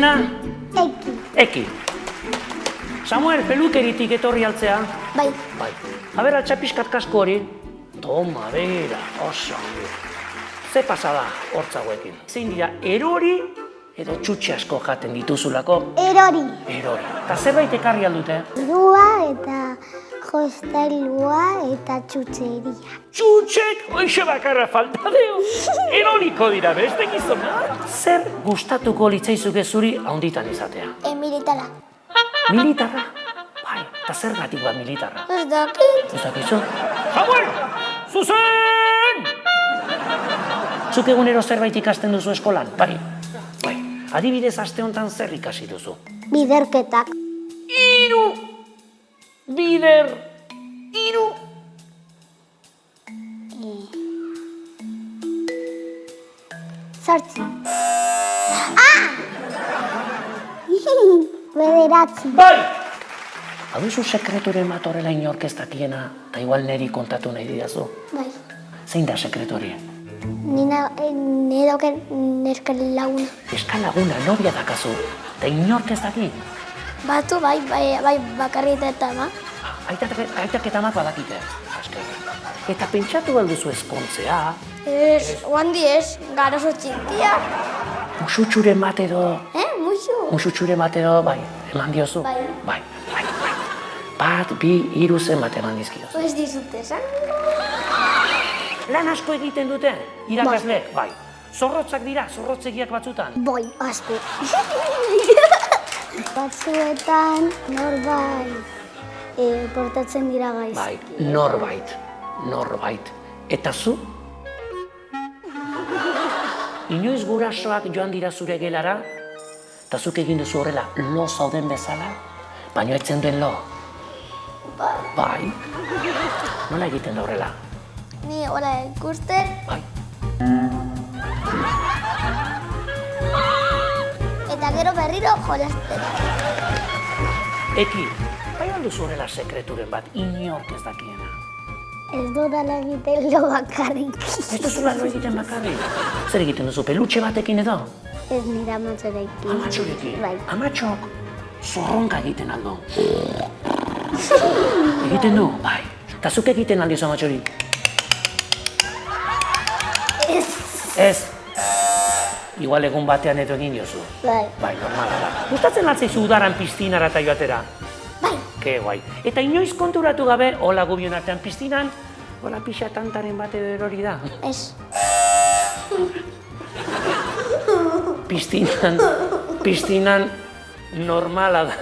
Izena? Eki. Eki. Samuel, pelukeritik etorri altzea? Bai. Bai. Aber, altxapiskat kasko hori? Toma, bera, oso. Ze pasada hortzauekin? Zein dira, erori edo txutxe asko jaten dituzulako? Erori. Erori. Eta zerbait ekarri aldute? Lua eta jostailua eta txutxeria. Txutxek, hoxe bakarra falta deo. Eroriko dira beste gizona. Zer gustatuko litzaizuke zuri haunditan izatea? Militara. Militarra? Bai, eta zergatik bat militarra? Ez dakit. Ez dakizu? Samuel! Zuzen! Zuk egunero zerbait ikasten duzu eskolan? Bai. Bai. Adibidez, aste honetan zer ikasi duzu? Biderketak. Hiru! Bider! Hiru! Zortzi. Bederatzi. Bai! Baduzu sekreturen bat horrela inork ez dakiena, eta igual neri kontatu nahi didazu. Bai. Zein da sekretu hori? Nire dauken neska laguna. Neska laguna, nobia dakazu, eta inork ez daki. Batu bai bakarri eta ama. Aitak eta amak badakite. Eta pentsatu alduzu ezkontzea. Ez, oandi ez, garazo txintia. Musutxuren bat edo... Musu? Musutxuren bat edo, bai, eman diozu? Bai. Bai. Bat, bi, hiru zenbat eman dizkiozu. Ez dizute, esan? Lan asko egiten dute, irakasleek, bai. Zorrotzak dira, zorrotzegiak batzutan. Bai, asko. Batzuetan norbait portatzen dira gaiz. Bai, norbait. Eta zu? Inoiz gurasoak joan dira zure gelara, eta zuk egin duzu horrela lo zauden bezala, baina etzen duen lo. Bai. Nola egiten da horrela? Ni hola ikusten. Bai. Eta gero berriro jolasten. Eki, bai alduzu horrela sekreturen bat, inork ez dakiena. Ez dudala egiten lo bakarrik. Ez duzula lo egiten bakarrik. Zer egiten duzu, pelutxe batekin edo? Ez nire amatxorekin. Amatxorekin? Bai. Amatxok zorronka egiten aldo. Egiten du? Bai. Eta zuk egiten aldiozu amatxori? Ez. Ez. Igual egun batean edo egin diozu. Bai. Bai, normala da. Gustatzen atzaizu udaran piztinara eta joatera? Bai. Ke guai. Eta inoiz konturatu gabe, hola gubion artean piztinan, hola pixa tantaren bat edo erori da? Ez. Piztinan normala da.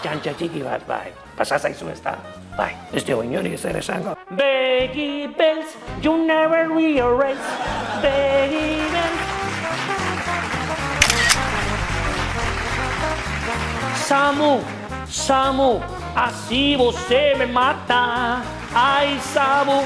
Txantxa txiki bat, bai. Pasazaizu ez da. Bai, ez dugu inori ezer esango. Beggy bells, you never realize. Beggy bells. Samu, así você me mata. Ai, Samu.